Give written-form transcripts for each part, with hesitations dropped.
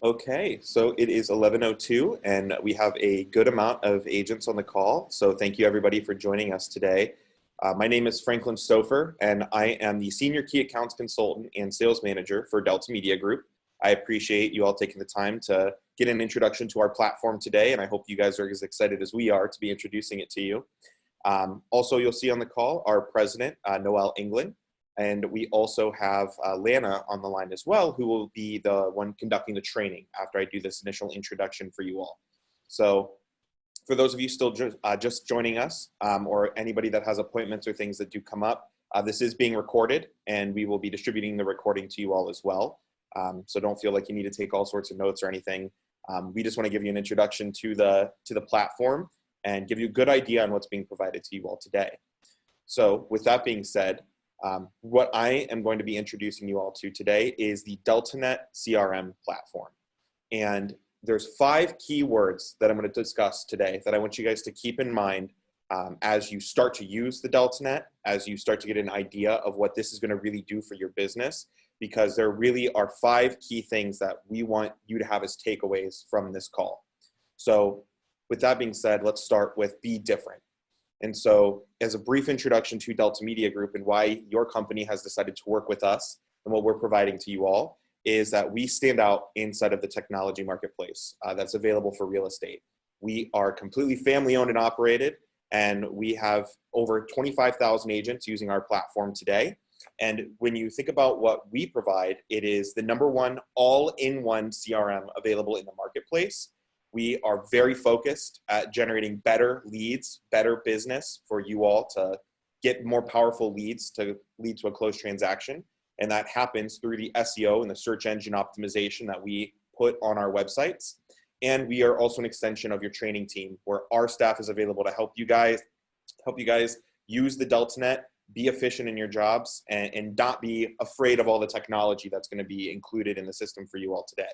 Okay, so it is 11:02 and we have a good amount of agents on the call. So thank you everybody for joining us today. My name is Franklin Stouffer and I am the Senior Key Accounts Consultant and Sales Manager for Delta Media Group. I appreciate you all taking the time to get an introduction to our platform today, and I hope you guys are as excited as we are to be introducing it to you. Also, you'll see on the call our president, Noel England, and we also have Lana on the line as well, who will be the one conducting the training after I do this initial introduction for you all. So for those of you still just joining us, or anybody that has appointments or things that do come up, this is being recorded, and we will be distributing the recording to you all as well. So don't feel like you need to take all sorts of notes or anything. We just want to give you an introduction to the platform and give you a good idea on what's being provided to you all today. So with that being said, what I am going to be introducing you all to today is the DeltaNet CRM platform. And there's 5 key words that I'm going to discuss today that I want you guys to keep in mind as you start to use the DeltaNet, as you start to get an idea of what this is going to really do for your business, because there really are 5 key things that we want you to have as takeaways from this call. So with that being said, let's start with be different. And so as a brief introduction to Delta Media Group and why your company has decided to work with us and what we're providing to you all is that we stand out inside of the technology marketplace that's available for real estate. We are completely family owned and operated, and we have over 25,000 agents using our platform today. And when you think about what we provide, it is the #1 all-in-one CRM available in the marketplace. We are very focused at generating better leads, better business for you all to get more powerful leads to lead to a closed transaction. And that happens through the SEO and the search engine optimization that we put on our websites. And we are also an extension of your training team, where our staff is available to help you guys use the DeltaNet, be efficient in your jobs, and not be afraid of all the technology that's going to be included in the system for you all today.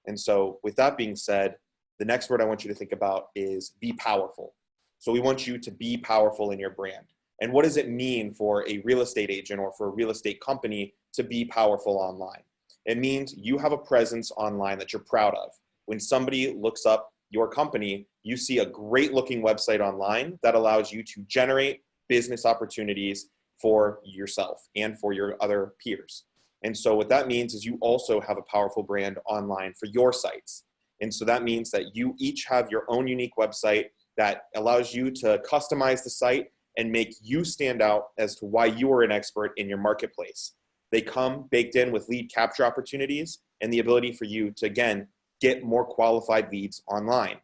And so with that being said, the next word I want you to think about is be powerful. So we want you to be powerful in your brand. And what does it mean for a real estate agent or for a real estate company to be powerful online? It means you have a presence online that you're proud of. When somebody looks up your company, you see a great looking website online that allows you to generate business opportunities for yourself and for your other peers. And so what that means is you also have a powerful brand online for your sites. And so that means that you each have your own unique website that allows you to customize the site and make you stand out as to why you are an expert in your marketplace. They come baked in with lead capture opportunities and the ability for you to, again, get more qualified leads online.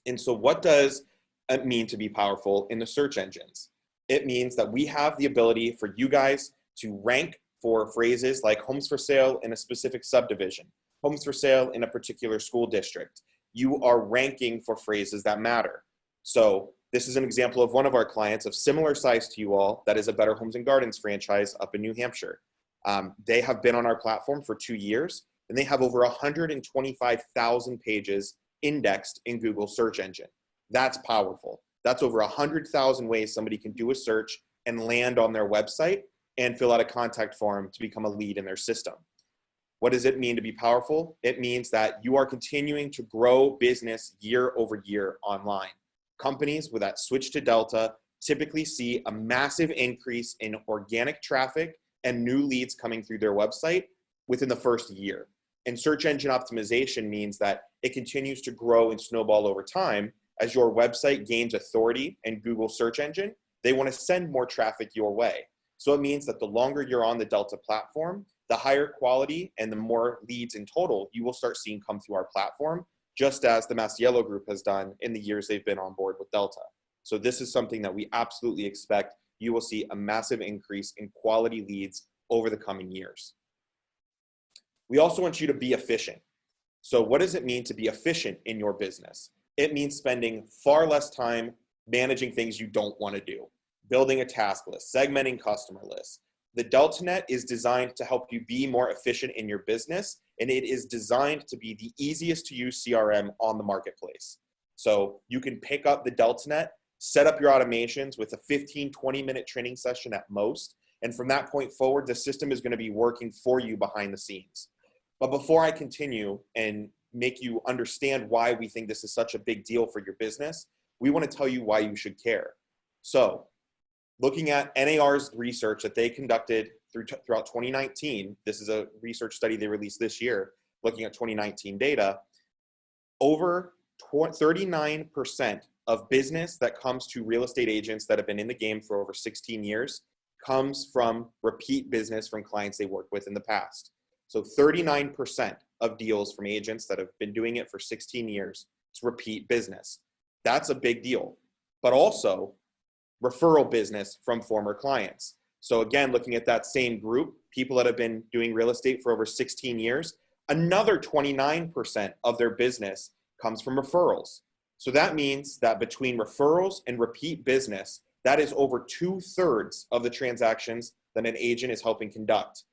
And so what does it mean to be powerful in the search engines? It means that we have the ability for you guys to rank for phrases like homes for sale in a specific subdivision, homes for sale in a particular school district. You are ranking for phrases that matter. So this is an example of one of our clients of similar size to you all that is a Better Homes and Gardens franchise up in New Hampshire. They have been on our platform for 2 years, and they have over 125,000 pages indexed in Google search engine. That's powerful. That's over 100,000 ways somebody can do a search and land on their website and fill out a contact form to become a lead in their system. What does it mean to be powerful? It means that you are continuing to grow business year over year online. Companies with that switch to Delta typically see a massive increase in organic traffic and new leads coming through their website within the first year. And search engine optimization means that it continues to grow and snowball over time. As your website gains authority in Google search engine, they want to send more traffic your way. So it means that the longer you're on the Delta platform, the higher quality and the more leads in total you will start seeing come through our platform, just as the Masiello Group has done in the years they've been on board with Delta. So this is something that we absolutely expect you will see a massive increase in quality leads over the coming years. We also want you to be efficient. So what does it mean to be efficient in your business? It means spending far less time managing things you don't want to do, building a task list, segmenting customer lists. The DeltaNet is designed to help you be more efficient in your business, and it is designed to be the easiest to use CRM on the marketplace. So you can pick up the DeltaNet, set up your automations with a 15, 20-minute training session at most, and from that point forward, the system is going to be working for you behind the scenes. But before I continue and make you understand why we think this is such a big deal for your business, we want to tell you why you should care. So looking at NAR's research that they conducted throughout 2019, this is a research study they released this year, looking at 2019 data, over 39% of business that comes to real estate agents that have been in the game for over 16 years comes from repeat business from clients they worked with in the past. So 39% of deals from agents that have been doing it for 16 years, it's repeat business. That's a big deal. But also referral business from former clients. So again, looking at that same group, people that have been doing real estate for over 16 years, another 29% of their business comes from referrals. So that means that between referrals and repeat business, that is over 2/3 of the transactions that an agent is helping conduct.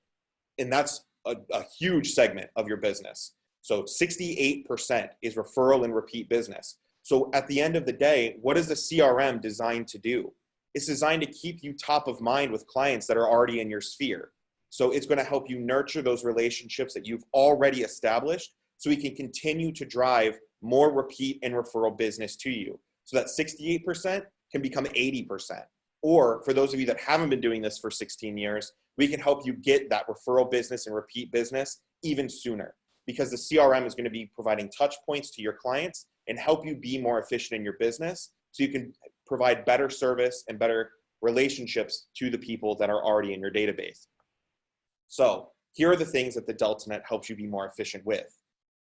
And that's a huge segment of your business. So 68% is referral and repeat business. So at the end of the day, what is the CRM designed to do? It's designed to keep you top of mind with clients that are already in your sphere. So it's going to help you nurture those relationships that you've already established so we can continue to drive more repeat and referral business to you. So that 68% can become 80%. Or for those of you that haven't been doing this for 16 years, we can help you get that referral business and repeat business even sooner, because the CRM is going to be providing touch points to your clients and help you be more efficient in your business so you can provide better service and better relationships to the people that are already in your database. So here are the things that the DeltaNet helps you be more efficient with.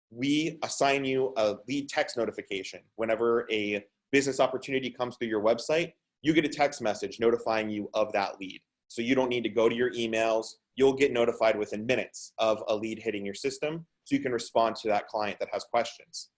We assign you a lead text notification. Whenever a business opportunity comes through your website, you get a text message notifying you of that lead. So you don't need to go to your emails. You'll get notified within minutes of a lead hitting your system so you can respond to that client that has questions.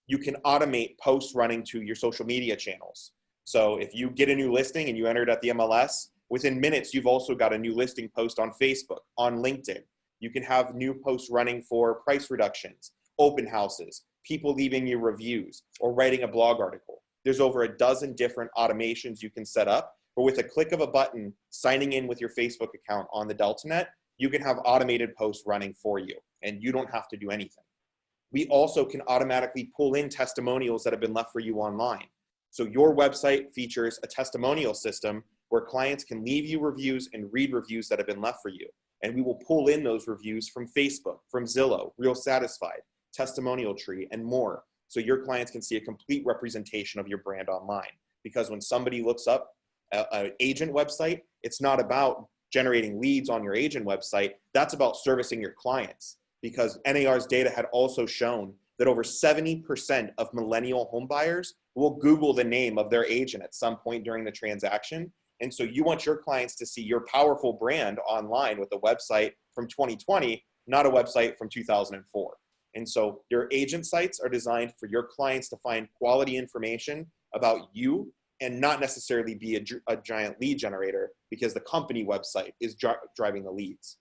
You can automate posts running to your social media channels. So if you get a new listing and you enter it at the MLS, within minutes, you've also got a new listing post on Facebook, on LinkedIn. You can have new posts running for price reductions, open houses, people leaving you reviews, or writing a blog article. There's over a dozen different automations you can set up, but with a click of a button, signing in with your Facebook account on the DeltaNet, you can have automated posts running for you, and you don't have to do anything. We also can automatically pull in testimonials that have been left for you online. So your website features a testimonial system where clients can leave you reviews and read reviews that have been left for you. And we will pull in those reviews from Facebook, from Zillow, Real Satisfied, Testimonial Tree, and more. So your clients can see a complete representation of your brand online. Because when somebody looks up an agent website, it's not about generating leads on your agent website. That's about servicing your clients. Because NAR's data had also shown that over 70% of millennial home buyers will Google the name of their agent at some point during the transaction. And so you want your clients to see your powerful brand online with a website from 2020, not a website from 2004. And so your agent sites are designed for your clients to find quality information about you and not necessarily be a giant lead generator, because the company website is driving the leads.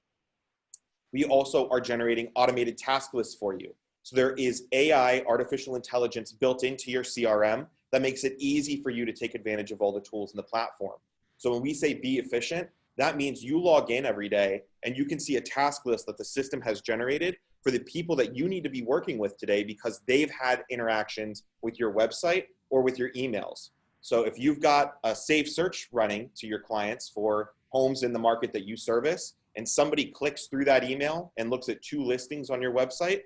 We also are generating automated task lists for you. So there is AI, artificial intelligence, built into your CRM that makes it easy for you to take advantage of all the tools in the platform. So when we say be efficient, that means you log in every day and you can see a task list that the system has generated for the people that you need to be working with today because they've had interactions with your website or with your emails. So if you've got a safe search running to your clients for homes in the market that you service, and somebody clicks through that email and looks at 2 listings on your website,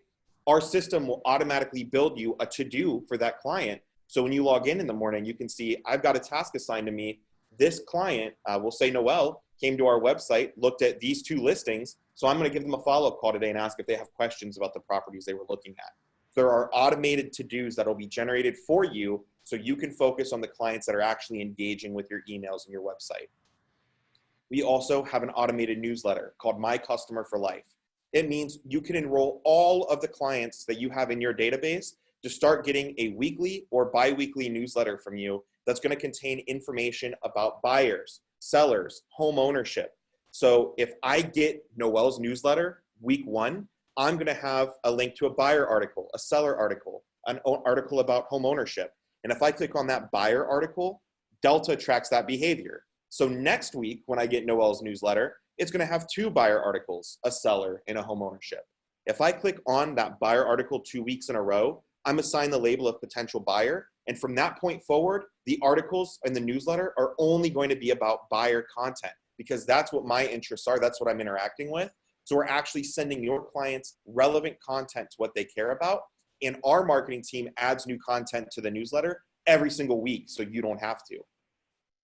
our system will automatically build you a to-do for that client. So when you log in the morning, you can see, I've got a task assigned to me. This client, we'll say Noel, came to our website, looked at these 2 listings. So I'm going to give them a follow-up call today and ask if they have questions about the properties they were looking at. There are automated to-dos that will be generated for you so you can focus on the clients that are actually engaging with your emails and your website. We also have an automated newsletter called My Customer for Life. It means you can enroll all of the clients that you have in your database to start getting a weekly or bi-weekly newsletter from you that's going to contain information about buyers, sellers, home ownership. So if I get Noel's newsletter week 1, I'm going to have a link to a buyer article, a seller article, an article about home ownership. And if I click on that buyer article, Delta tracks that behavior. So next week, when I get Noel's newsletter, it's going to have 2 buyer articles, a seller and a home ownership. If I click on that buyer article 2 weeks in a row, I'm assigned the label of potential buyer. And from that point forward, the articles in the newsletter are only going to be about buyer content because that's what my interests are. That's what I'm interacting with. So we're actually sending your clients relevant content to what they care about. And our marketing team adds new content to the newsletter every single week, so you don't have to.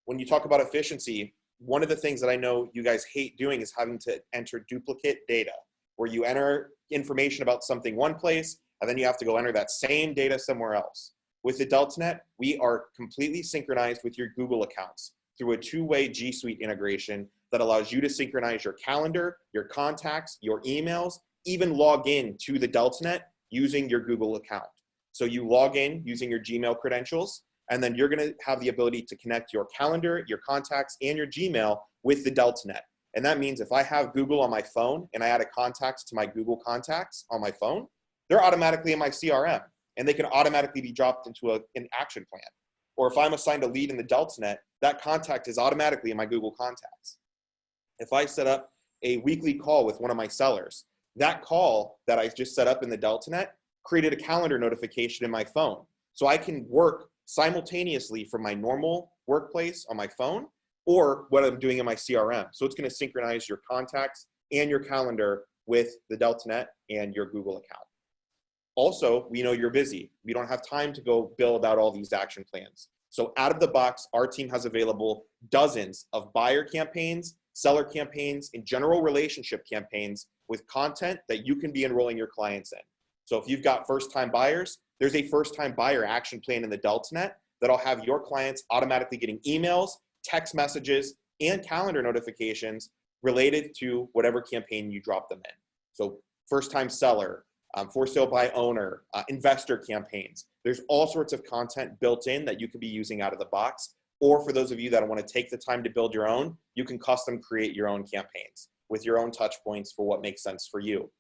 When you talk about efficiency, one of the things that I know you guys hate doing is having to enter duplicate data, where you enter information about something one place, and then you have to go enter that same data somewhere else. With Adultnet, we are completely synchronized with your Google accounts through a two-way G Suite integration that allows you to synchronize your calendar, your contacts, your emails, even log in to the Adultnet using your Google account. So you log in using your Gmail credentials, and then you're gonna have the ability to connect your calendar, your contacts, and your Gmail with the Adultnet. And that means if I have Google on my phone and I add a contact to my Google contacts on my phone, they're automatically in my CRM, and they can automatically be dropped into an action plan. Or if I'm assigned a lead in the Adultnet, that contact is automatically in my Google contacts. If I set up a weekly call with one of my sellers, that call that I just set up in the Adultnet created a calendar notification in my phone. So I can work simultaneously from my normal workplace on my phone or what I'm doing in my CRM. So it's going to synchronize your contacts and your calendar with the Adultnet and your Google account. Also, we know you're busy. We don't have time to go build out all these action plans. So out of the box, our team has available dozens of buyer campaigns, seller campaigns, and general relationship campaigns with content that you can be enrolling your clients in. So if you've got first-time buyers, there's a first-time buyer action plan in the Adultnet that'll have your clients automatically getting emails, text messages, and calendar notifications related to whatever campaign you drop them in. So first-time seller, for sale by owner, investor campaigns. There's all sorts of content built in that you could be using out of the box. Or for those of you that want to take the time to build your own, you can custom create your own campaigns with your own touch points for what makes sense for you.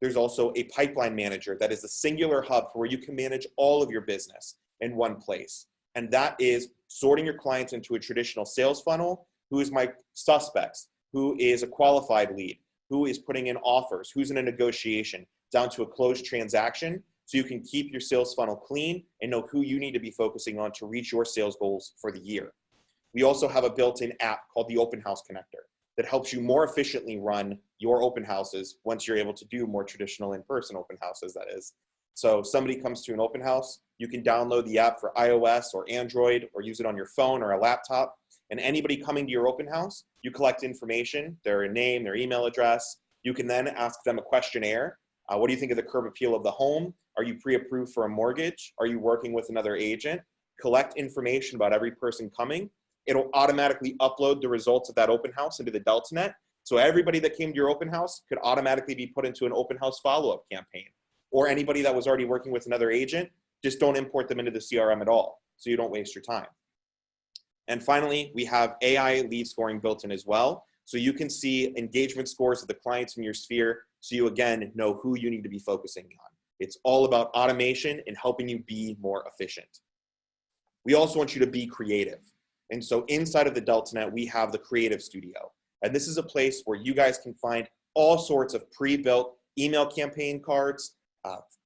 There's also a pipeline manager that is a singular hub for where you can manage all of your business in one place. And that is sorting your clients into a traditional sales funnel. Who is my suspects? Who is a qualified lead? Who is putting in offers? Who's in a negotiation? Down to a closed transaction, so you can keep your sales funnel clean and know who you need to be focusing on to reach your sales goals for the year. We also have a built-in app called the Open House Connector that helps you more efficiently run your open houses once you're able to do more traditional in-person open houses, that is. So somebody comes to an open house, you can download the app for iOS or Android or use it on your phone or a laptop. And anybody coming to your open house, you collect information, their name, their email address. You can then ask them a questionnaire. What do you think of the curb appeal of the home? Are you pre-approved for a mortgage? Are you working with another agent? Collect information about every person coming. It'll automatically upload the results of that open house into the Adultnet. So everybody that came to your open house could automatically be put into an open house follow-up campaign. Or anybody that was already working with another agent, just don't import them into the CRM at all, so you don't waste your time. And finally, we have AI lead scoring built in as well. So you can see engagement scores of the clients in your sphere, so you again know who you need to be focusing on. It's all about automation and helping you be more efficient. We also want you to be creative. And so inside of the Adultnet, we have the Creative Studio. And this is a place where you guys can find all sorts of pre-built email campaign cards,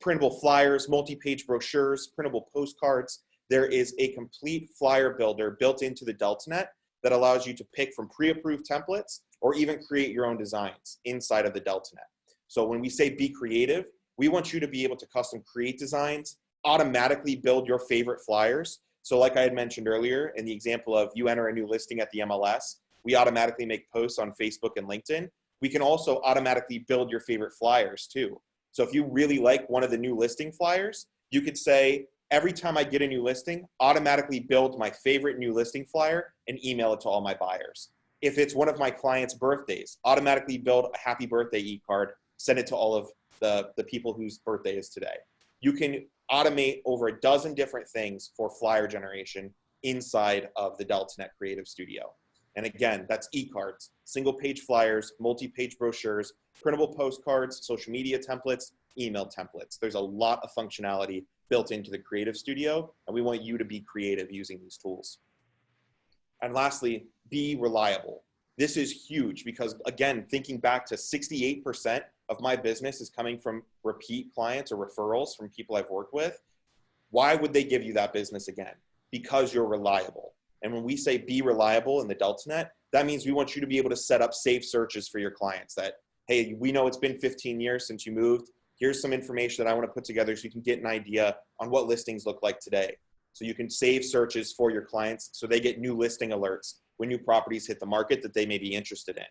printable flyers, multi-page brochures, printable postcards. There is a complete flyer builder built into the Adultnet that allows you to pick from pre-approved templates or even create your own designs inside of the Adultnet. So when we say be creative, we want you to be able to custom create designs, automatically build your favorite flyers. So like I had mentioned earlier, in the example of you enter a new listing at the MLS, we automatically make posts on Facebook and LinkedIn. We can also automatically build your favorite flyers too. So if you really like one of the new listing flyers, you could say, every time I get a new listing, automatically build my favorite new listing flyer and email it to all my buyers. If it's one of my clients' birthdays, automatically build a happy birthday e-card, send it to all of the people whose birthday is today. You can automate over a dozen different things for flyer generation inside of the Adultnet Creative Studio. And again, that's e-cards, single page flyers, multi-page brochures, printable postcards, social media templates, email templates. There's a lot of functionality built into the Creative Studio, and we want you to be creative using these tools. And lastly, be reliable. This is huge because, again, thinking back to 68% of my business is coming from repeat clients or referrals from people I've worked with, why would they give you that business again? Because you're reliable. And when we say be reliable in the DeltaNet, that means we want you to be able to set up safe searches for your clients that, hey, we know it's been 15 years since you moved. Here's some information that I want to put together so you can get an idea on what listings look like today. So you can save searches for your clients so they get new listing alerts when new properties hit the market that they may be interested in.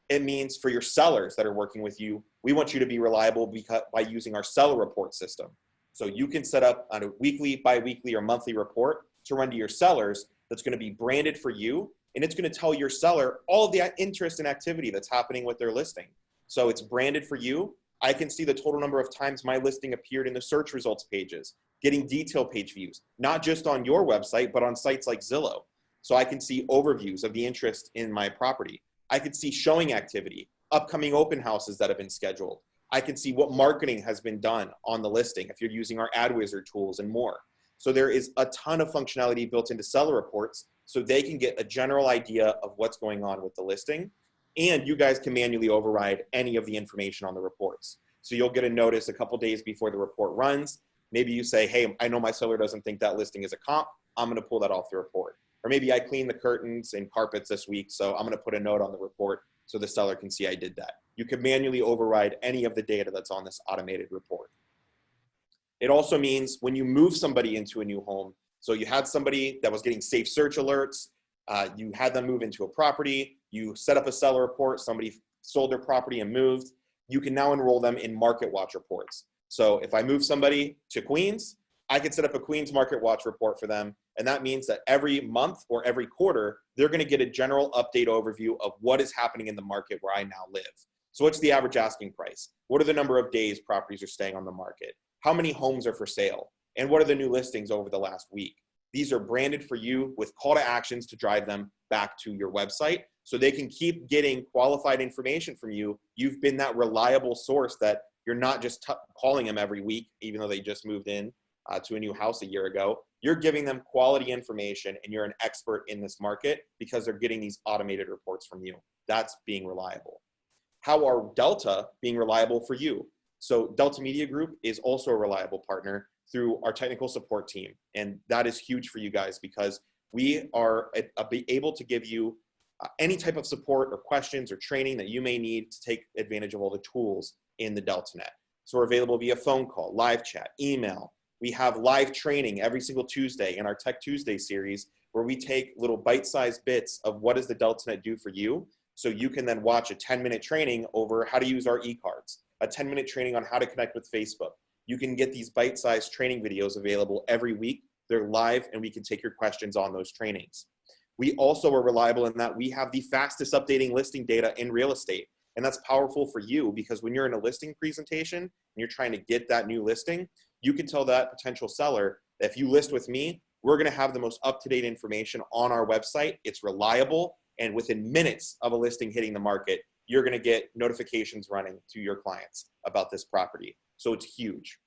It means for your sellers that are working with you, we want you to be reliable by using our seller report system. So you can set up on a weekly, bi-weekly, or monthly report to run to your sellers that's going to be branded for you, and it's going to tell your seller all of the interest and activity that's happening with their listing. So it's branded for you. I can see the total number of times my listing appeared in the search results pages, getting detail page views, not just on your website, but on sites like Zillow. So I can see overviews of the interest in my property. I could see showing activity, upcoming open houses that have been scheduled. I can see what marketing has been done on the listing if you're using our AdWizard tools and more. So there is a ton of functionality built into seller reports so they can get a general idea of what's going on with the listing. And you guys can manually override any of the information on the reports. So you'll get a notice a couple days before the report runs. Maybe you say, hey, I know my seller doesn't think that listing is a comp. I'm going to pull that off the report. Or maybe I cleaned the curtains and carpets this week, so I'm going to put a note on the report so the seller can see I did that. You can manually override any of the data that's on this automated report. It also means when you move somebody into a new home, so you had somebody that was getting safe search alerts, you had them move into a property, you set up a seller report, somebody sold their property and moved, you can now enroll them in Market Watch reports. So if I move somebody to Queens, I can set up a Queens Market Watch report for them. And that means that every month or every quarter, they're going to get a general update overview of what is happening in the market where I now live. So what's the average asking price? What are the number of days properties are staying on the market? How many homes are for sale? And what are the new listings over the last week? These are branded for you with call to actions to drive them back to your website so they can keep getting qualified information from you. You've been that reliable source that you're not just calling them every week, even though they just moved in to a new house a year ago. You're giving them quality information and you're an expert in this market because they're getting these automated reports from you. That's being reliable. How are Delta being reliable for you? So Delta Media Group is also a reliable partner through our technical support team. And that is huge for you guys because we are able to give you any type of support or questions or training that you may need to take advantage of all the tools in the DeltaNet. So we're available via phone call, live chat, email. We have live training every single Tuesday in our Tech Tuesday series where we take little bite-sized bits of what does the DeltaNet do for you so you can then watch a 10-minute training over how to use our e-cards, a 10-minute training on how to connect with Facebook. You can get these bite-sized training videos available every week. They're live and we can take your questions on those trainings. We also are reliable in that we have the fastest updating listing data in real estate. And that's powerful for you because when you're in a listing presentation and you're trying to get that new listing, you can tell that potential seller that if you list with me, we're going to have the most up-to-date information on our website. It's reliable. And within minutes of a listing hitting the market, you're going to get notifications running to your clients about this property. So it's huge.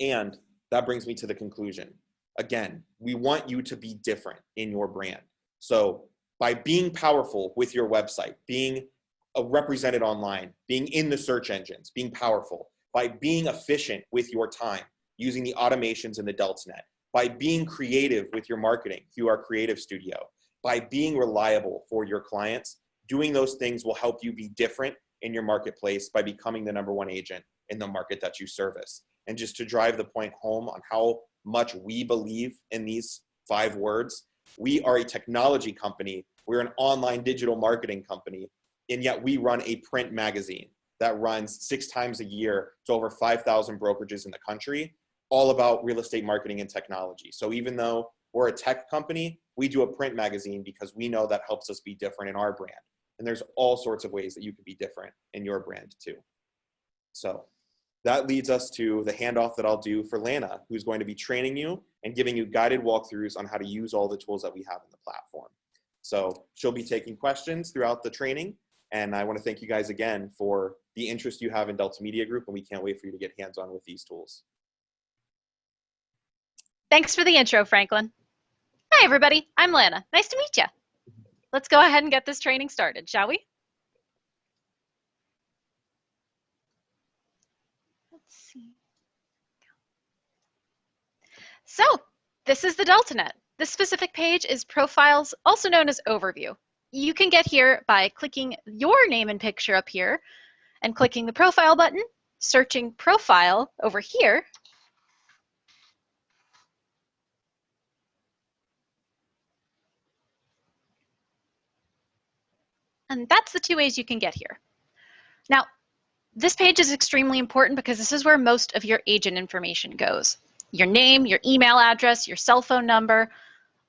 And that brings me to the conclusion. Again, we want you to be different in your brand. So by being powerful with your website, being represented online, being in the search engines, being powerful, by being efficient with your time, using the automations in the DeltaNet, by being creative with your marketing through our Creative Studio, by being reliable for your clients, doing those things will help you be different in your marketplace by becoming the #1 agent in the market that you service. And just to drive the point home on how much we believe in these 5 words, we are a technology company. We're an online digital marketing company. And yet we run a print magazine that runs 6 times a year to over 5,000 brokerages in the country, all about real estate marketing and technology. So even though we're a tech company, we do a print magazine because we know that helps us be different in our brand. And there's all sorts of ways that you can be different in your brand too. So that leads us to the handoff that I'll do for Lana, who's going to be training you and giving you guided walkthroughs on how to use all the tools that we have in the platform. So she'll be taking questions throughout the training. And I want to thank you guys again for the interest you have in Delta Media Group, and we can't wait for you to get hands-on with these tools. Thanks for the intro, Franklin. Hi, everybody. I'm Lana. Nice to meet you. Let's go ahead and get this training started, shall we? let's see. So this is the DeltaNet. This specific page is Profiles, also known as Overview. You can get here by clicking your name and picture up here and clicking the Profile button, searching Profile over here, and that's the two ways you can get here. Now, this page is extremely important because this is where most of your agent information goes. Your name, your email address, your cell phone number,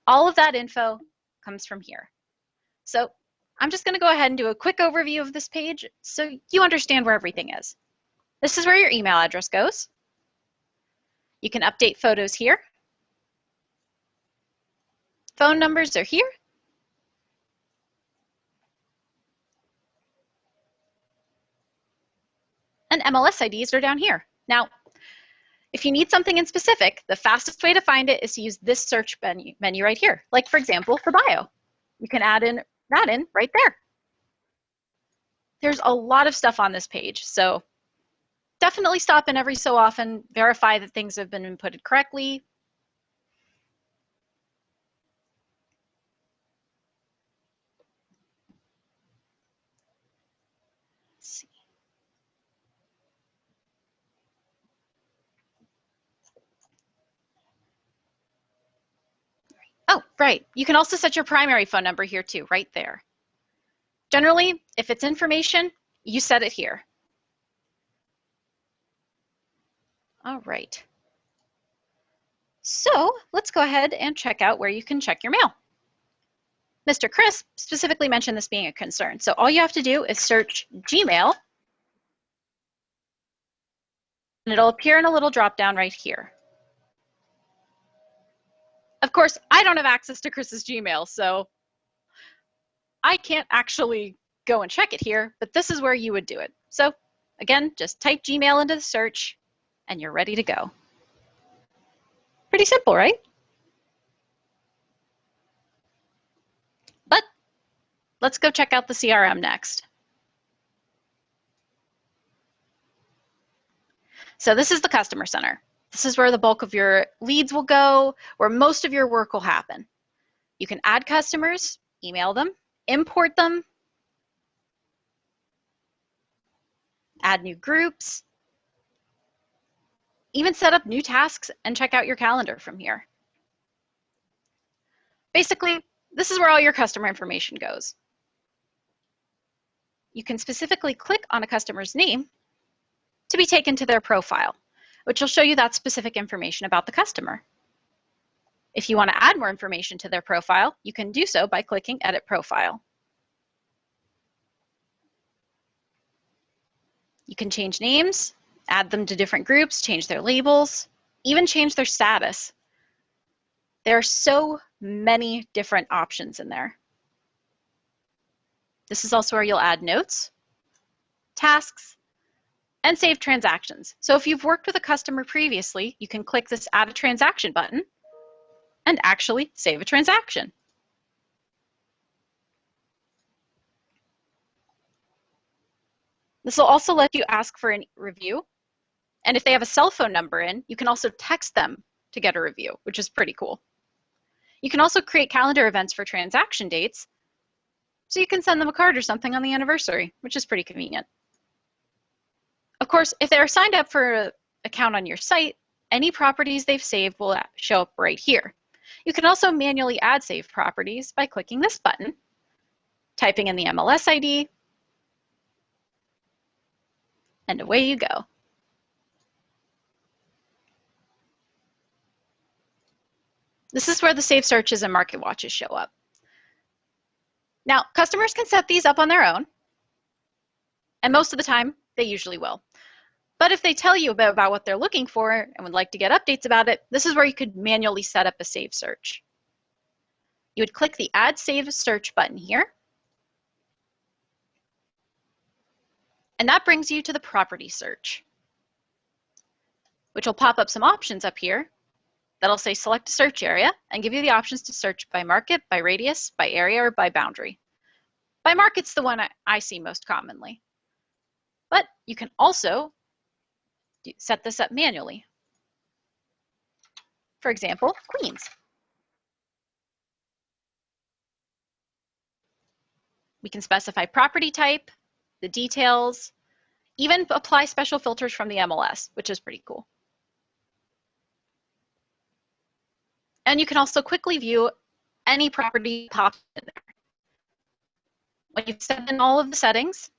all of that info comes from here. So I'm just going to go ahead and do a quick overview of this page so you understand where everything is. This is where your email address goes. You can update photos here. Phone numbers are here. And MLS IDs are down here. Now, if you need something in specific, the fastest way to find it is to use this search menu right here. Like, for example, for bio. You can add in that in right there. There's a lot of stuff on this page, so definitely stop in every so often, verify that things have been inputted correctly. Let's see. Oh, right. You can also set your primary phone number here too, right there. Generally, if it's information, you set it here. All right. So let's go ahead and check out where you can check your mail. Mr. Chris specifically mentioned this being a concern. So all you have to do is search Gmail, and it'll appear in a little drop down right here. Of course, I don't have access to Chris's Gmail, so I can't actually go and check it here, but this is where you would do it. So again, just type Gmail into the search and you're ready to go. Pretty simple, right? But let's go check out the CRM next. So this is the customer center. This is where the bulk of your leads will go, where most of your work will happen. You can add customers, email them, import them, add new groups, even set up new tasks and check out your calendar from here. Basically, this is where all your customer information goes. You can specifically click on a customer's name to be taken to their profile, which will show you that specific information about the customer. If you want to add more information to their profile, you can do so by clicking Edit Profile. You can change names, add them to different groups, change their labels, even change their status. There are so many different options in there. This is also where you'll add notes, tasks, and save transactions. So if you've worked with a customer previously, you can click this Add a Transaction button and actually save a transaction. This will also let you ask for a review. And if they have a cell phone number in, you can also text them to get a review, which is pretty cool. You can also create calendar events for transaction dates, so you can send them a card or something on the anniversary, which is pretty convenient. Of course, if they're signed up for an account on your site, any properties they've saved will show up right here. You can also manually add saved properties by clicking this button, typing in the MLS ID, and away you go. This is where the saved searches and market watches show up. Now, customers can set these up on their own, and most of the time, they usually will. But if they tell you about what they're looking for and would like to get updates about it, this is where you could manually set up a saved search. You would click the Add Saved Search button here, and that brings you to the property search, which will pop up some options up here that'll say select a search area and give you the options to search by market, by radius, by area, or by boundary. By market's the one I see most commonly. But you can also set this up manually. For example, Queens. We can specify property type, the details, even apply special filters from the MLS, which is pretty cool. And you can also quickly view any property popped in there. When you've set in all of the settings,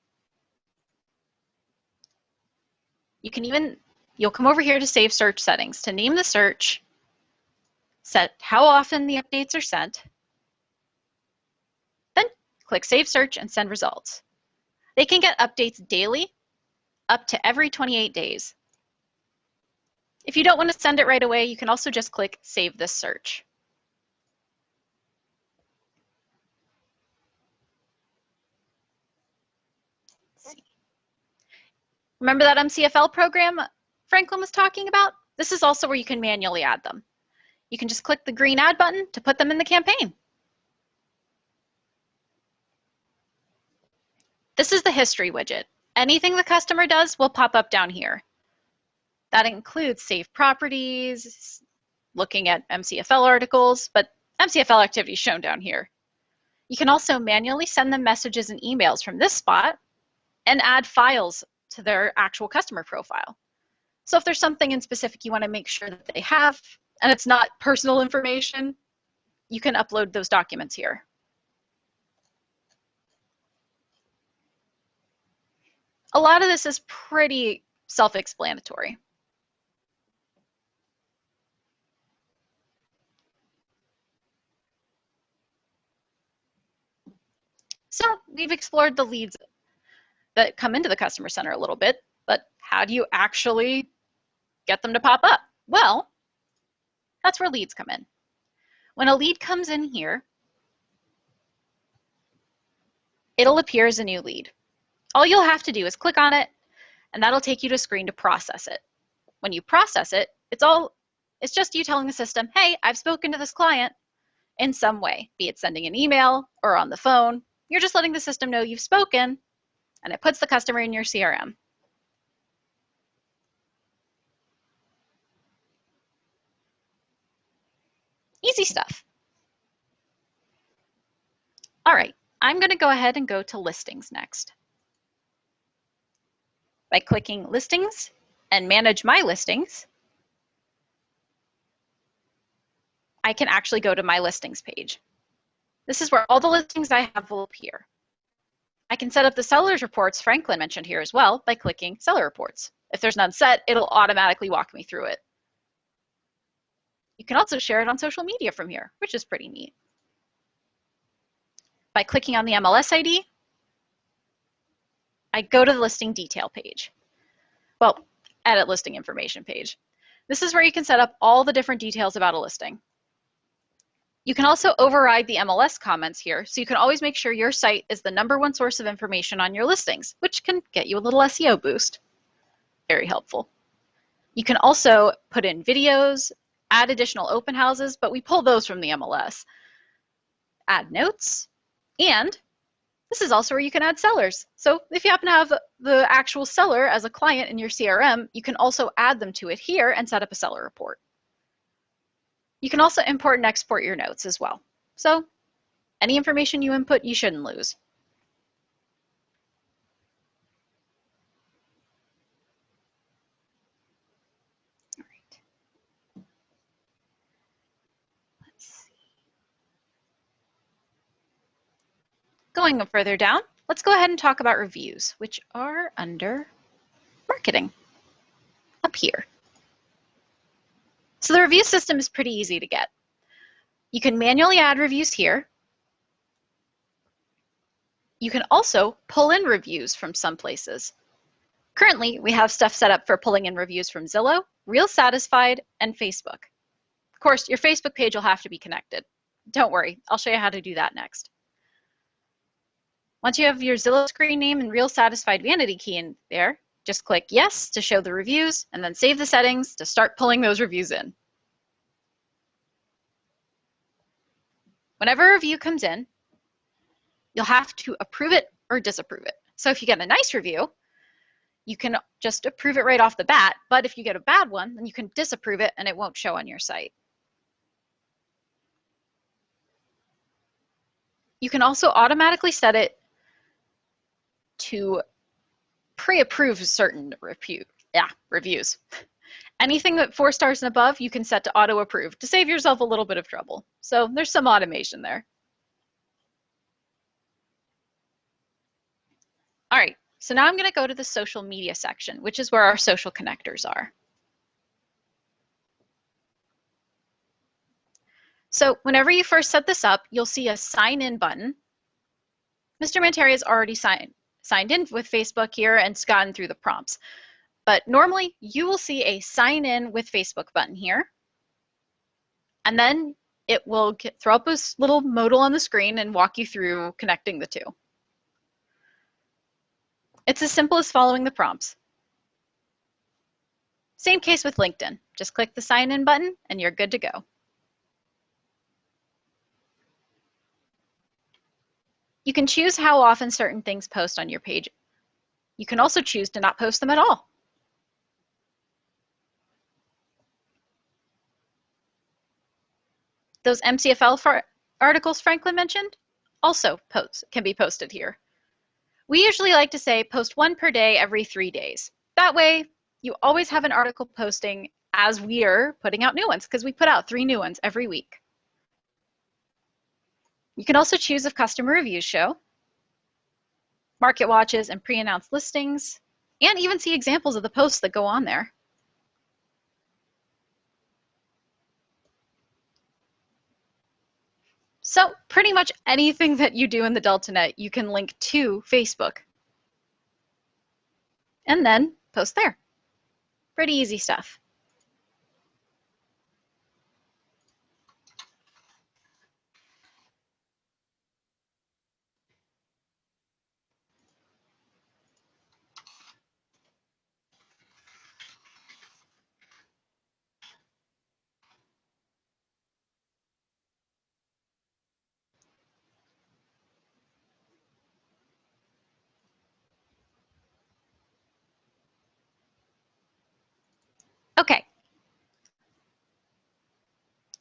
you'll come over here to save search settings to name the search, set how often the updates are sent, then click Save Search and send results. They can get updates daily, up to every 28 days. If you don't want to send it right away, you can also just click Save this search. Remember that MCFL program Franklin was talking about? This is also where you can manually add them. You can just click the green Add button to put them in the campaign. This is the history widget. Anything the customer does will pop up down here. That includes saved properties, looking at MCFL articles, but MCFL activity is shown down here. You can also manually send them messages and emails from this spot and add files to their actual customer profile. So if there's something in specific you want to make sure that they have, and it's not personal information, you can upload those documents here. A lot of this is pretty self-explanatory. So we've explored the leads that come into the customer center a little bit, but how do you actually get them to pop up? Well, that's where leads come in. When a lead comes in here, it'll appear as a new lead. All you'll have to do is click on it, and that'll take you to a screen to process it. When you process it, it's just you telling the system, hey, I've spoken to this client in some way, be it sending an email or on the phone. You're just letting the system know you've spoken, and it puts the customer in your CRM. Easy stuff. All right, I'm going to go ahead and go to listings next. By clicking Listings and Manage My Listings, I can actually go to my listings page. This is where all the listings I have will appear. I can set up the seller's reports Franklin mentioned here as well by clicking Seller Reports. If there's none set, it'll automatically walk me through it. You can also share it on social media from here, which is pretty neat. By clicking on the MLS ID, I go to the listing detail page. Well, edit listing information page. This is where you can set up all the different details about a listing. You can also override the MLS comments here, so you can always make sure your site is the #1 source of information on your listings, which can get you a little SEO boost. Very helpful. You can also put in videos, add additional open houses, but we pull those from the MLS. Add notes, and this is also where you can add sellers. So if you happen to have the actual seller as a client in your CRM, you can also add them to it here and set up a seller report. You can also import and export your notes as well. So any information you input, you shouldn't lose. All right. Let's see. Going further down, let's go ahead and talk about reviews, which are under marketing up here. So the review system is pretty easy to get. You can manually add reviews here. You can also pull in reviews from some places. Currently, we have stuff set up for pulling in reviews from Zillow, Real Satisfied, and Facebook. Of course, your Facebook page will have to be connected. Don't worry, I'll show you how to do that next. Once you have your Zillow screen name and Real Satisfied vanity key in there, just click Yes to show the reviews, and then save the settings to start pulling those reviews in. Whenever a review comes in, you'll have to approve it or disapprove it. So if you get a nice review, you can just approve it right off the bat, but if you get a bad one, then you can disapprove it and it won't show on your site. You can also automatically set it to pre-approve certain reviews. Anything that 4 stars and above, you can set to auto-approve to save yourself a little bit of trouble. So there's some automation there. All right, so now I'm going to go to the social media section, which is where our social connectors are. So whenever you first set this up, you'll see a sign in button. Mr. Manteri has already signed in with Facebook here and gotten through the prompts. But normally you will see a sign in with Facebook button here. And then it will throw up a little modal on the screen and walk you through connecting the two. It's as simple as following the prompts. Same case with LinkedIn. Just click the sign in button and you're good to go. You can choose how often certain things post on your page. You can also choose to not post them at all. Those MCFL articles Franklin mentioned also can be posted here. We usually like to say post 1 per day every 3 days. That way, you always have an article posting as we are putting out new ones, because we put out 3 new ones every week. You can also choose if customer reviews show, market watches and pre-announced listings, and even see examples of the posts that go on there. So pretty much anything that you do in the DeltaNet, you can link to Facebook and then post there. Pretty easy stuff. Okay.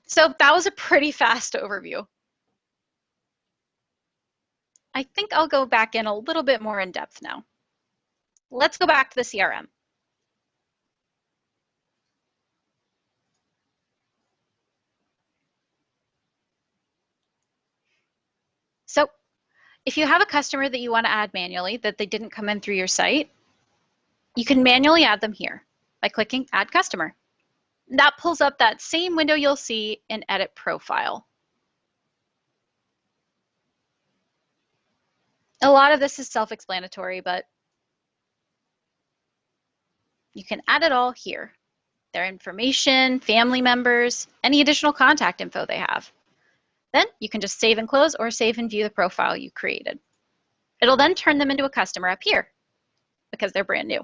So that was a pretty fast overview. I think I'll go back in a little bit more in depth now. Let's go back to the CRM. So if you have a customer that you want to add manually that they didn't come in through your site, you can manually add them here by clicking Add Customer. That pulls up that same window you'll see in Edit Profile. A lot of this is self-explanatory, but you can add it all here. Their information, family members, any additional contact info they have. Then you can just save and close or save and view the profile you created. It'll then turn them into a customer up here because they're brand new.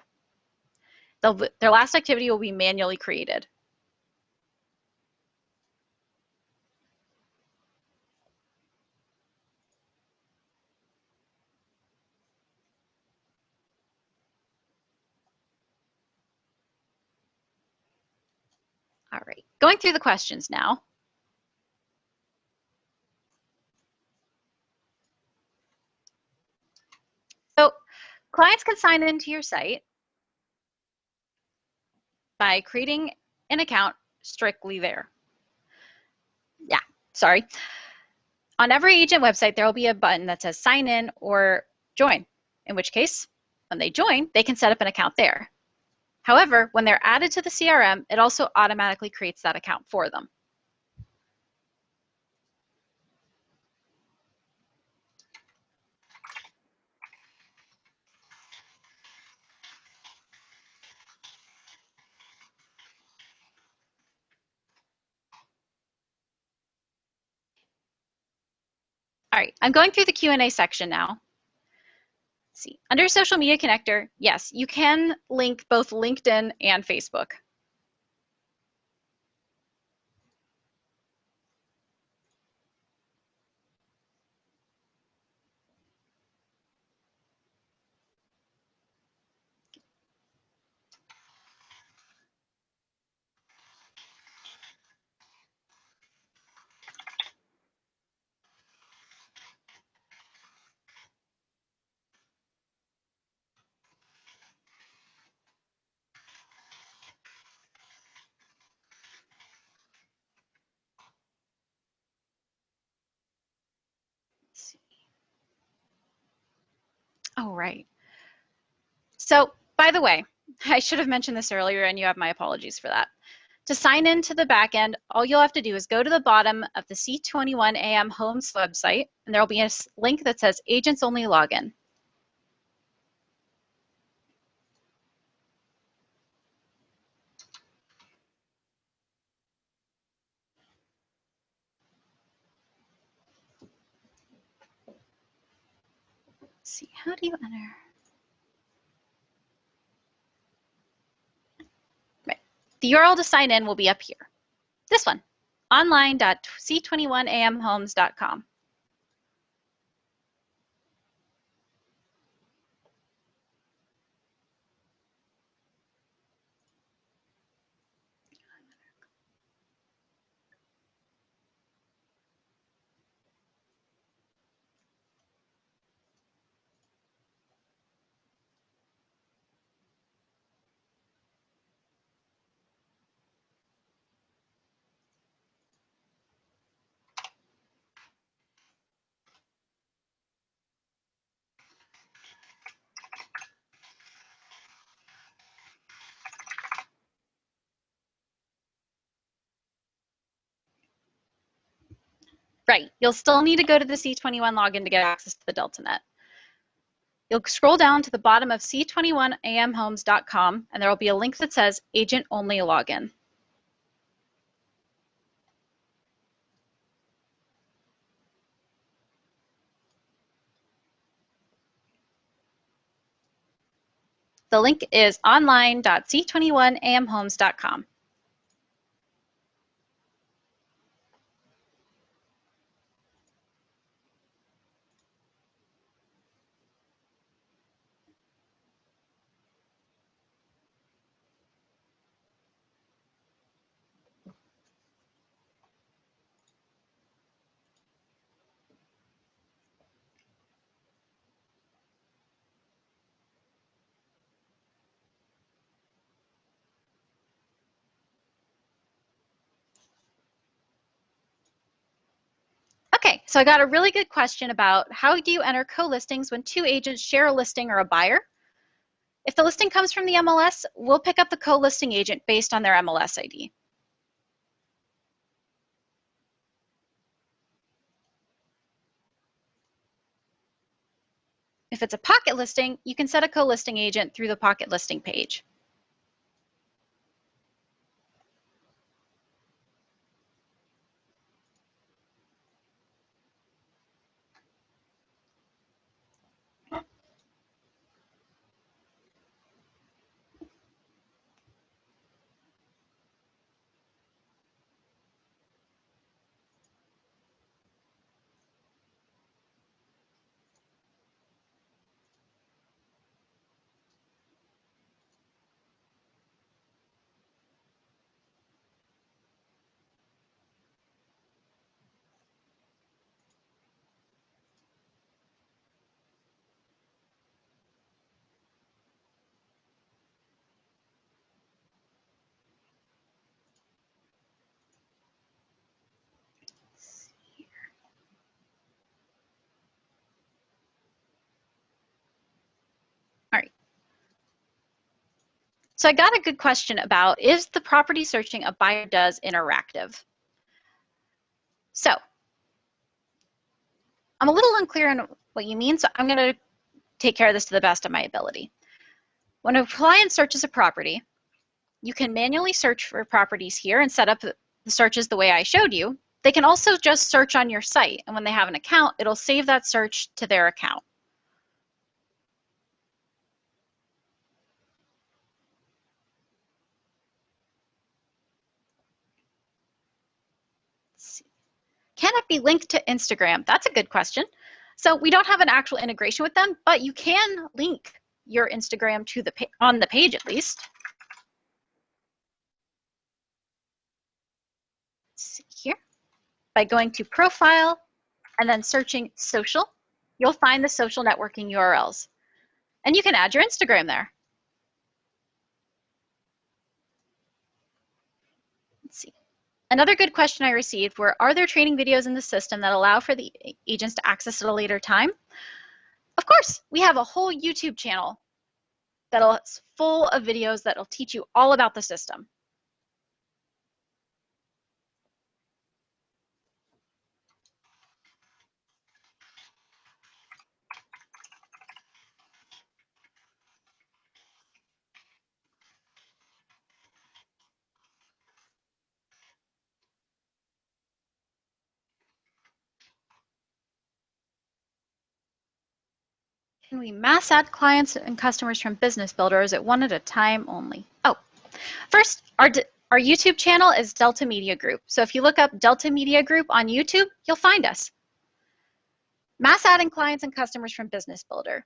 Their last activity will be manually created. All right, going through the questions now. So clients can sign into your site by creating an account strictly there. Yeah, sorry. On every agent website, there will be a button that says sign in or join, in which case, when they join, they can set up an account there. However, when they're added to the CRM, it also automatically creates that account for them. All right, I'm going through the Q&A section now. Let's see, under Social Media Connector, yes, you can link both LinkedIn and Facebook. Oh, right. So, by the way, I should have mentioned this earlier, and you have my apologies for that. To sign into the backend, all you'll have to do is go to the bottom of the C21AM Homes website, and there will be a link that says Agents Only Login. Let's see, how do you enter? Right. The URL to sign in will be up here. This one, online.c21amhomes.com. Right, you'll still need to go to the C21 login to get access to the DeltaNet. You'll scroll down to the bottom of c21amhomes.com, and there will be a link that says Agent Only Login. The link is online.c21amhomes.com. Okay, so I got a really good question about how do you enter co-listings when two agents share a listing or a buyer? If the listing comes from the MLS, we'll pick up the co-listing agent based on their MLS ID. If it's a pocket listing, you can set a co-listing agent through the pocket listing page. All right. So I got a good question about, is the property searching a buyer does interactive? So I'm a little unclear on what you mean, so I'm going to take care of this to the best of my ability. When a client searches a property, you can manually search for properties here and set up the searches the way I showed you. They can also just search on your site, and when they have an account, it'll save that search to their account. Can it be linked to Instagram? That's a good question. So we don't have an actual integration with them, but you can link your Instagram to the on the page at least. Let's see here. By going to profile and then searching social, you'll find the social networking URLs. And you can add your Instagram there. Let's see. Another good question I received were, are there training videos in the system that allow for the agents to access at a later time? Of course, we have a whole YouTube channel that's full of videos that'll teach you all about the system. Can we mass add clients and customers from Business Builder, or is it one at a time only? Oh, first, our YouTube channel is Delta Media Group. So if you look up Delta Media Group on YouTube, you'll find us. Mass adding clients and customers from Business Builder.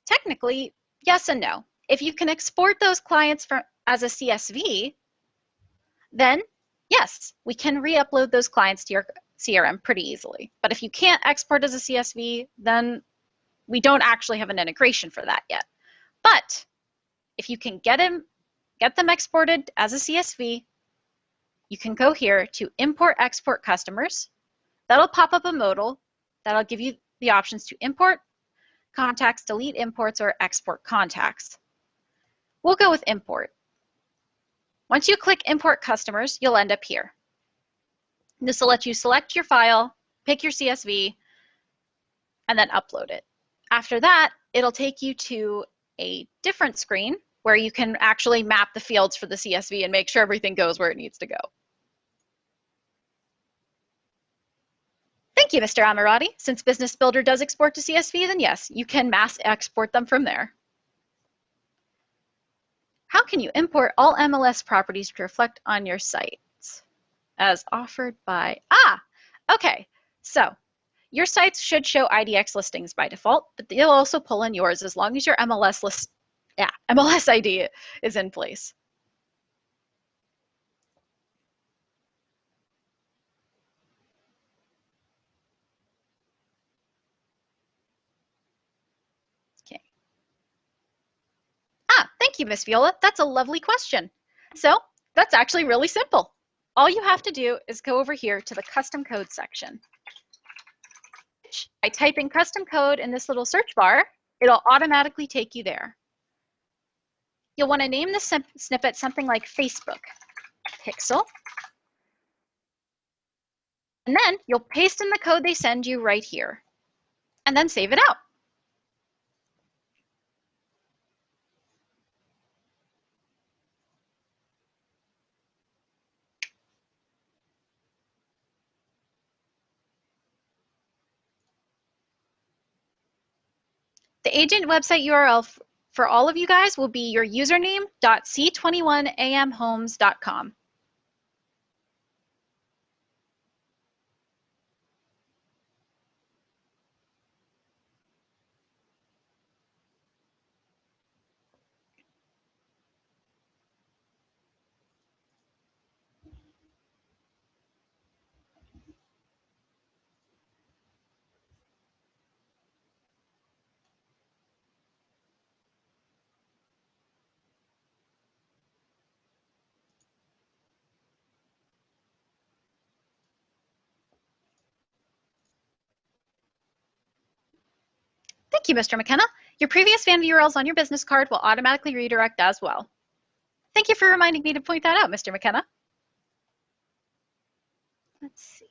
Technically, yes and no. If you can export those clients as a CSV, then yes, we can re-upload those clients to your CRM pretty easily. But if you can't export as a CSV, then we don't actually have an integration for that yet. But if you can get them exported as a CSV, you can go here to Import Export Customers. That'll pop up a modal that'll give you the options to import contacts, delete imports, or export contacts. We'll go with import. Once you click Import Customers, you'll end up here. This will let you select your file, pick your CSV, and then upload it. After that, it'll take you to a different screen where you can actually map the fields for the CSV and make sure everything goes where it needs to go. Thank you, Mr. Amirati. Since Business Builder does export to CSV, then yes, you can mass export them from there. How can you import all MLS properties to reflect on your sites as offered by, okay, so your sites should show IDX listings by default, but they'll also pull in yours as long as your MLS ID is in place. Okay. Thank you, Miss Viola. That's a lovely question. So that's actually really simple. All you have to do is go over here to the custom code section. By typing custom code in this little search bar, it'll automatically take you there. You'll want to name the snippet something like Facebook Pixel. And then you'll paste in the code they send you right here, and then save it out. The agent website URL for all of you guys will be your username.c21amhomes.com. Thank you, Mr. McKenna. Your previous Vanity URLs on your business card will automatically redirect as well. Thank you for reminding me to point that out, Mr. McKenna. Let's see.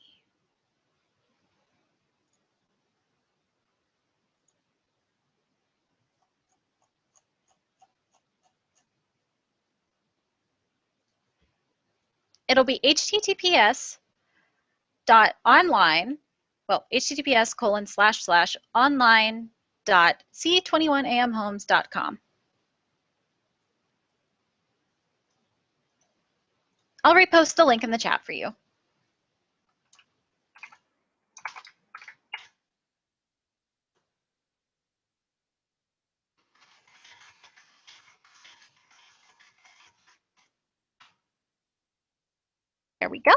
It'll be https://online.c21amhomes.com. I'll repost the link in the chat for you. There we go.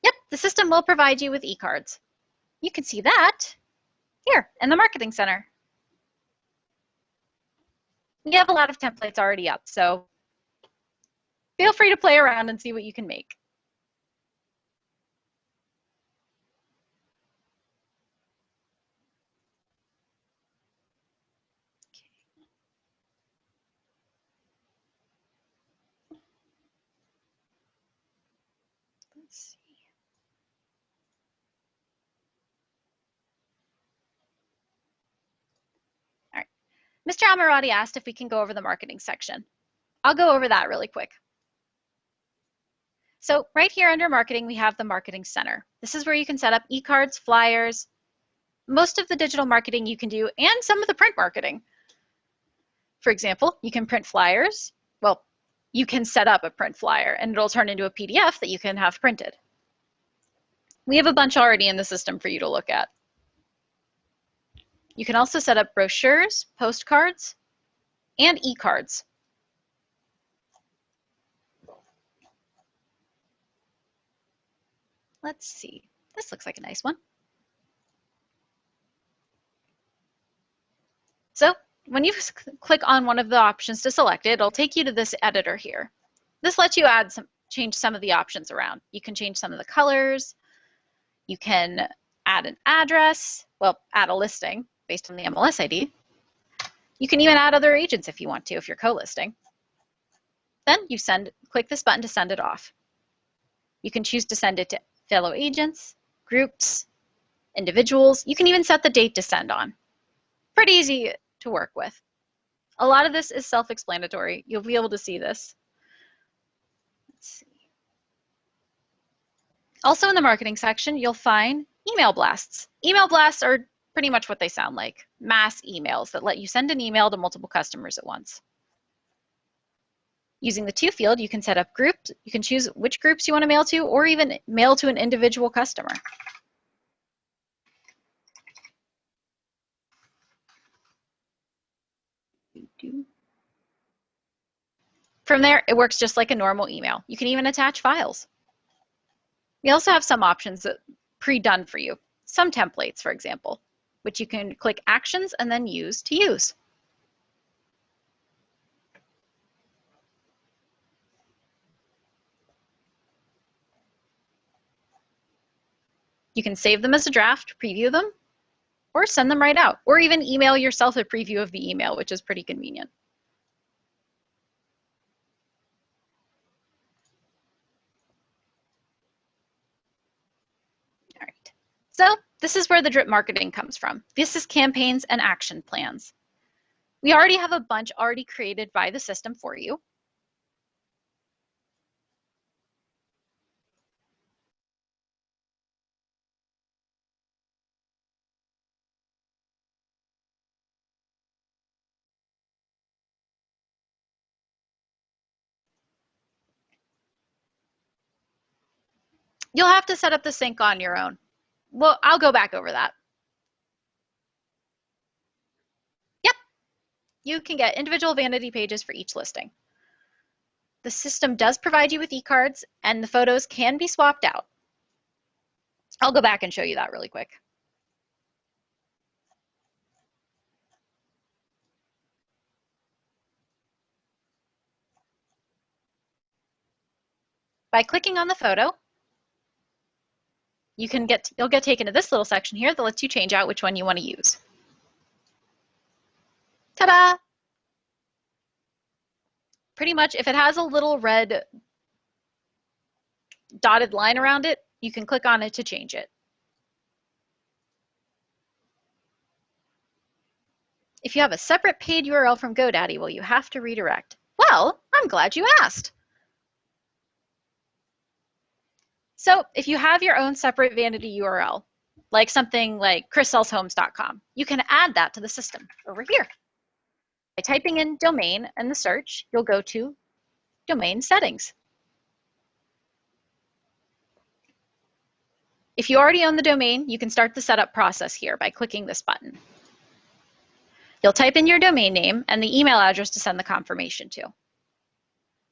Yep, the system will provide you with e-cards. You can see that here in the Marketing Center. We have a lot of templates already up, so feel free to play around and see what you can make. Let's see. All right. Mr. Amirati asked if we can go over the marketing section. I'll go over that really quick. So right here under marketing, we have the marketing center. This is where you can set up e-cards, flyers, most of the digital marketing you can do, and some of the print marketing. For example, you can print flyers. Well, you can set up a print flyer and it'll turn into a PDF that you can have printed. We have a bunch already in the system for you to look at. You can also set up brochures, postcards, and e-cards. Let's see. This looks like a nice one. So when you click on one of the options to select it, it'll take you to this editor here. This lets you change some of the options around. You can change some of the colors. You can add an address, well, add a listing based on the MLS ID. You can even add other agents if you want to, if you're co-listing. Then you click this button to send it off. You can choose to send it to fellow agents, groups, individuals. You can even set the date to send on. Pretty easy to work with. A lot of this is self-explanatory. You'll be able to see this. Let's see. Also in the marketing section, you'll find email blasts. Email blasts are pretty much what they sound like. Mass emails that let you send an email to multiple customers at once. Using the to field, you can set up groups. You can choose which groups you want to mail to, or even mail to an individual customer. From there, it works just like a normal email. You can even attach files. We also have some options that pre-done for you. Some templates, for example, which you can click Actions and then use to use. You can save them as a draft, preview them, or send them right out, or even email yourself a preview of the email, which is pretty convenient. All right. So this is where the drip marketing comes from. This is campaigns and action plans. We already have a bunch already created by the system for you. You'll have to set up the sync on your own. Well, I'll go back over that. Yep, you can get individual vanity pages for each listing. The system does provide you with e-cards, and the photos can be swapped out. I'll go back and show you that really quick. By clicking on the photo, you'll get taken to this little section here that lets you change out which one you want to use. Ta-da! Pretty much, if it has a little red dotted line around it, you can click on it to change it. If you have a separate paid URL from GoDaddy, will you have to redirect? Well, I'm glad you asked. So if you have your own separate vanity URL, like something like chrissellshomes.com, you can add that to the system over here. By typing in domain in the search, you'll go to domain settings. If you already own the domain, you can start the setup process here by clicking this button. You'll type in your domain name and the email address to send the confirmation to.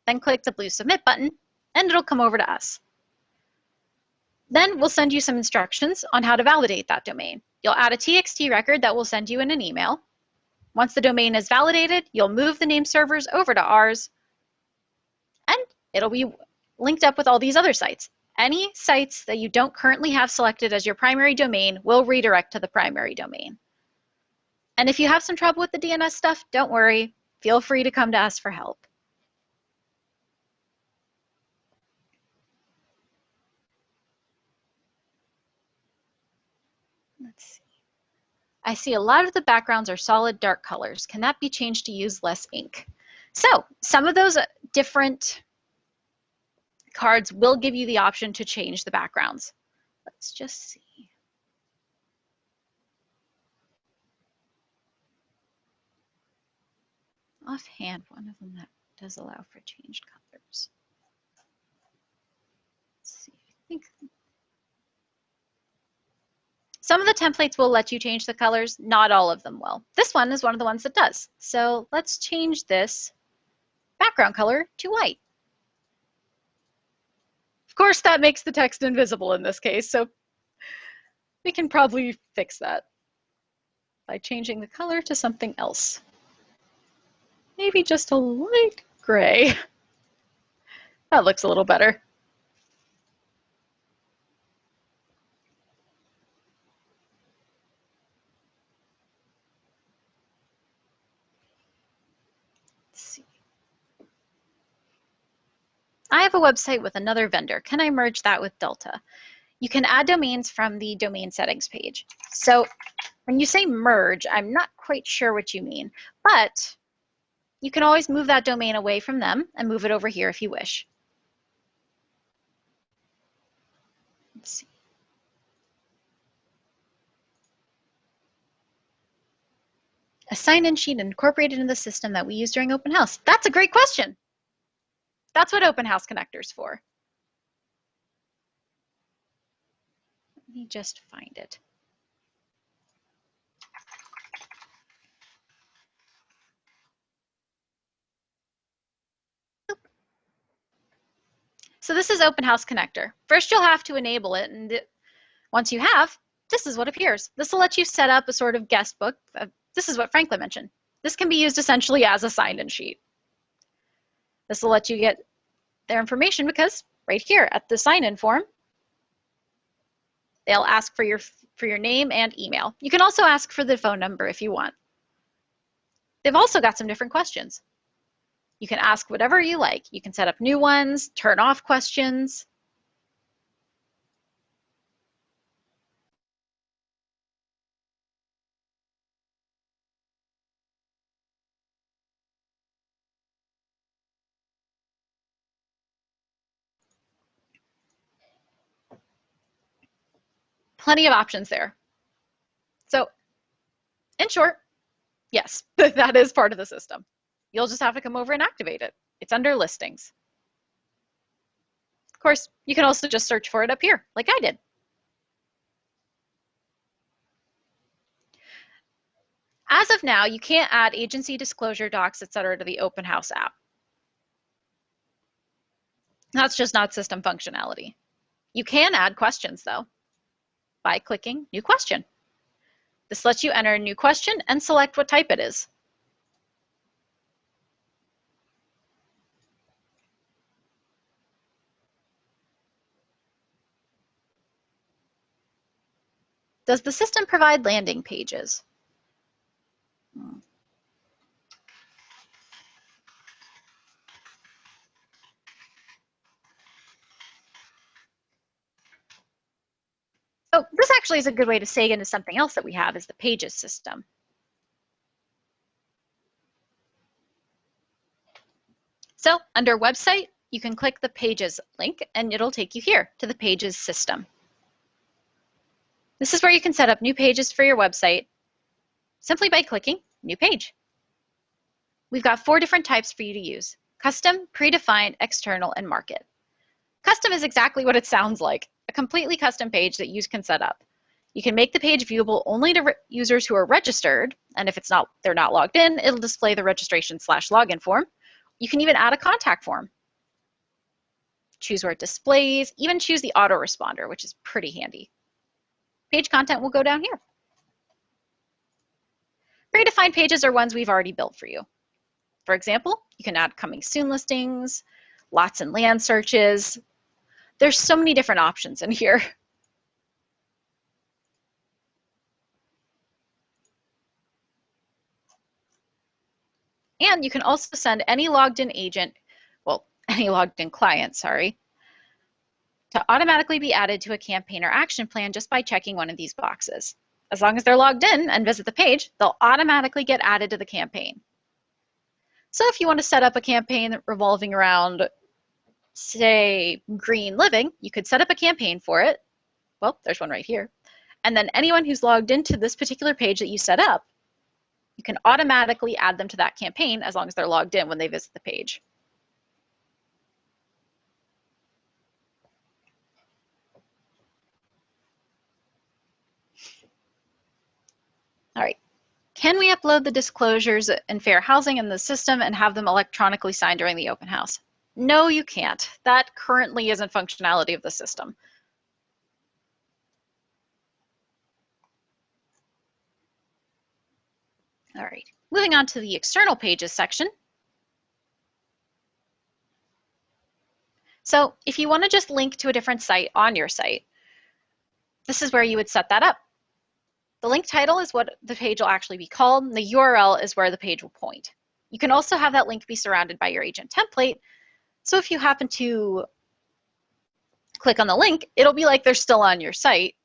Then click the blue submit button and it'll come over to us. Then we'll send you some instructions on how to validate that domain. You'll add a TXT record that we'll send you in an email. Once the domain is validated, you'll move the name servers over to ours, and it'll be linked up with all these other sites. Any sites that you don't currently have selected as your primary domain will redirect to the primary domain. And if you have some trouble with the DNS stuff, don't worry. Feel free to come to us for help. Let's see. I see a lot of the backgrounds are solid dark colors. Can that be changed to use less ink? So some of those different cards will give you the option to change the backgrounds. Let's just see. Offhand, one of them that does allow for changed colors. Let's see, I think some of the templates will let you change the colors, not all of them will. This one is one of the ones that does. So let's change this background color to white. Of course, that makes the text invisible in this case, so we can probably fix that by changing the color to something else. Maybe just a light gray. That looks a little better. Let's see. I have a website with another vendor. Can I merge that with Delta? You can add domains from the domain settings page. So when you say merge, I'm not quite sure what you mean, but you can always move that domain away from them and move it over here if you wish. Let's see. A sign-in sheet incorporated into the system that we use during open house. That's a great question. That's what Open House Connector's for. Let me just find it. So this is Open House Connector. First, you'll have to enable it, and once you have, this is what appears. This will let you set up a sort of guest book. This is what Franklin mentioned. This can be used essentially as a sign-in sheet. This will let you get their information because right here at the sign-in form, they'll ask for your name and email. You can also ask for the phone number if you want. They've also got some different questions. You can ask whatever you like. You can set up new ones, turn off questions. Plenty of options there. So in short, yes, that is part of the system. You'll just have to come over and activate it. It's under listings. Of course, you can also just search for it up here, like I did. As of now, you can't add agency disclosure docs, etc. to the Open House app. That's just not system functionality. You can add questions, though, by clicking New Question. This lets you enter a new question and select what type it is. Does the system provide landing pages? Oh, this actually is a good way to segue into something else that we have is the pages system. So under website, you can click the pages link and it'll take you here to the pages system. This is where you can set up new pages for your website simply by clicking New Page. We've got 4 different types for you to use: custom, predefined, external, and market. Custom is exactly what it sounds like, a completely custom page that you can set up. You can make the page viewable only to users who are registered, and if they're not logged in, it'll display the registration/login form. You can even add a contact form. Choose where it displays, even choose the autoresponder, which is pretty handy. Page content will go down here. Predefined pages are ones we've already built for you. For example, you can add coming soon listings, lots and land searches. There's so many different options in here. And you can also send any logged in agent, well, any logged in client, sorry, to automatically be added to a campaign or action plan just by checking one of these boxes. As long as they're logged in and visit the page, they'll automatically get added to the campaign. So if you want to set up a campaign revolving around, say, green living, you could set up a campaign for it. Well, there's one right here. And then anyone who's logged into this particular page that you set up, you can automatically add them to that campaign as long as they're logged in when they visit the page. All right. Can we upload the disclosures in fair housing in the system and have them electronically signed during the open house? No, you can't. That currently isn't functionality of the system. All right, moving on to the external pages section. So if you want to just link to a different site on your site, this is where you would set that up. The link title is what the page will actually be called, and the URL is where the page will point. You can also have that link be surrounded by your agent template. So if you happen to click on the link, it'll be like they're still on your site,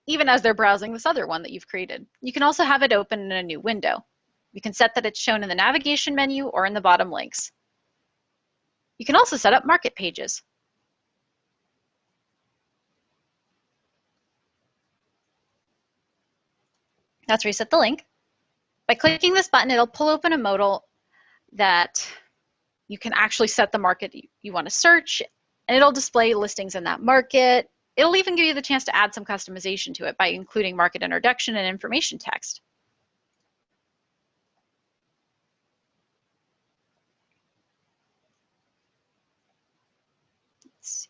even as they're browsing this other one that you've created. You can also have it open in a new window. You can set that it's shown in the navigation menu or in the bottom links. You can also set up market pages. Let's reset the link. By clicking this button, it'll pull open a modal that you can actually set the market you want to search, and it'll display listings in that market. It'll even give you the chance to add some customization to it by including market introduction and information text. Let's see.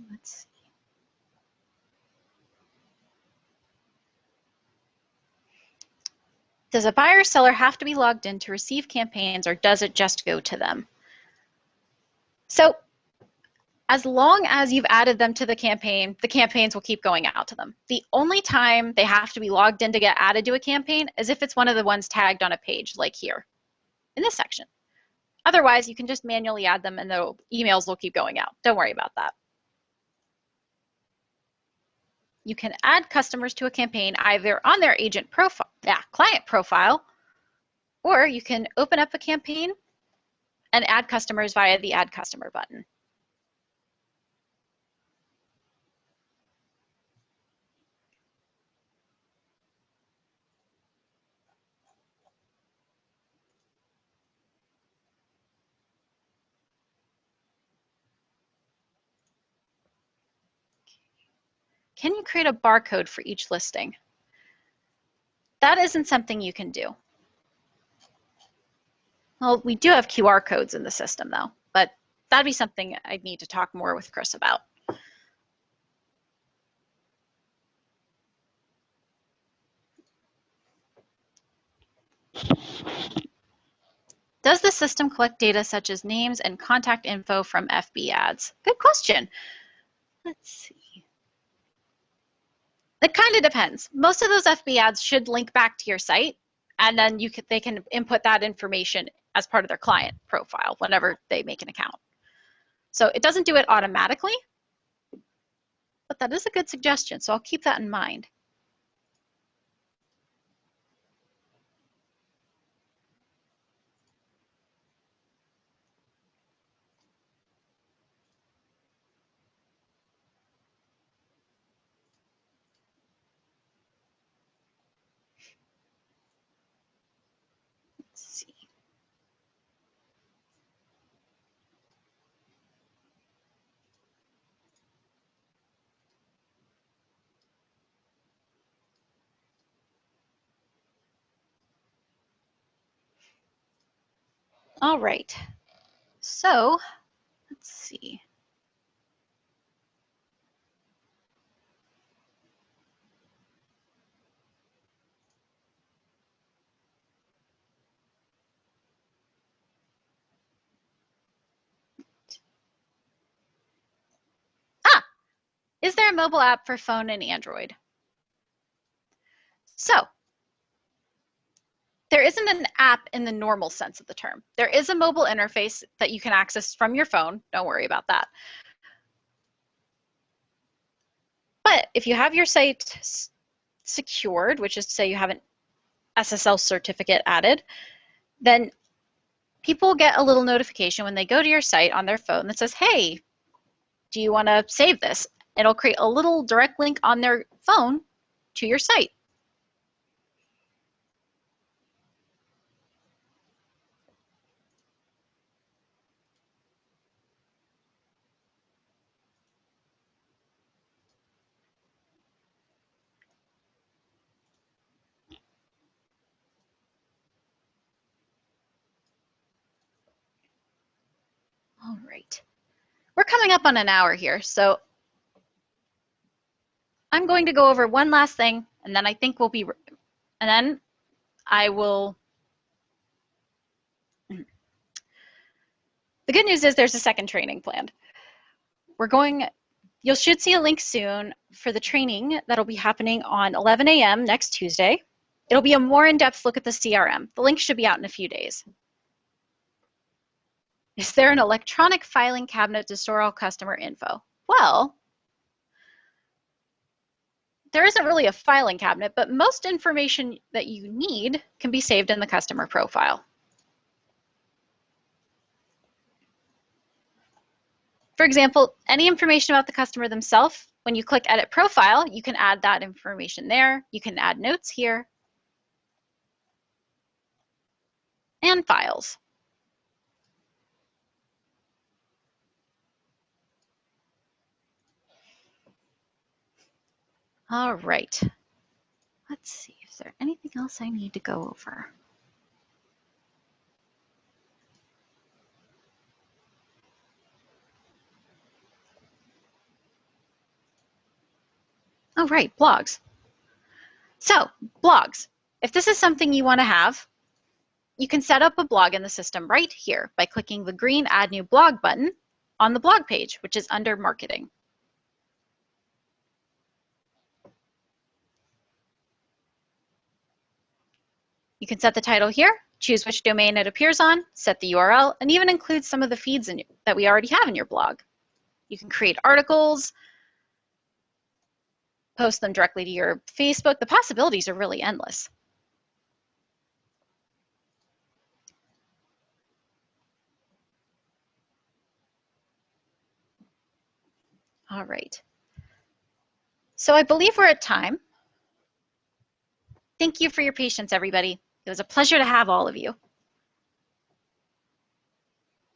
Let's see. Does a buyer or seller have to be logged in to receive campaigns, or does it just go to them? So as long as you've added them to the campaigns will keep going out to them. The only time they have to be logged in to get added to a campaign is if it's one of the ones tagged on a page, like here in this section. Otherwise, you can just manually add them and the emails will keep going out. Don't worry about that. You can add customers to a campaign either on their agent profile, client profile, or you can open up a campaign and add customers via the Add Customer button. Can you create a barcode for each listing? That isn't something you can do. Well, we do have QR codes in the system though, but that'd be something I'd need to talk more with Chris about. Does the system collect data such as names and contact info from FB ads? Good question. Let's see. It kind of depends. Most of those FB ads should link back to your site, and then they can input that information as part of their client profile whenever they make an account. So it doesn't do it automatically, but that is a good suggestion, so I'll keep that in mind. Let's see. All right. So let's see. Ah, is there a mobile app for phone and Android? So there isn't an app in the normal sense of the term. There is a mobile interface that you can access from your phone. Don't worry about that. But if you have your site secured, which is to say you have an SSL certificate added, then people get a little notification when they go to your site on their phone that says, hey, do you want to save this? It'll create a little direct link on their phone to your site. All right. We're coming up on an hour here, so I'm going to go over one last thing, and then I think we'll be, and then I will. The good news is there's a second training planned. You should see a link soon for the training that'll be happening on 11 a.m. next Tuesday. It'll be a more in-depth look at the CRM. The link should be out in a few days. Is there an electronic filing cabinet to store all customer info? Well, there isn't really a filing cabinet, but most information that you need can be saved in the customer profile. For example, any information about the customer themselves, when you click Edit Profile, you can add that information there. You can add notes here and files. All right. Let's see if there's anything else I need to go over. Oh, right, blogs. So, blogs. If this is something you want to have, you can set up a blog in the system right here by clicking the green Add New Blog button on the blog page, which is under Marketing. You can set the title here, choose which domain it appears on, set the URL, and even include some of the feeds that we already have in your blog. You can create articles, post them directly to your Facebook. The possibilities are really endless. All right. So I believe we're at time. Thank you for your patience, everybody. It was a pleasure to have all of you.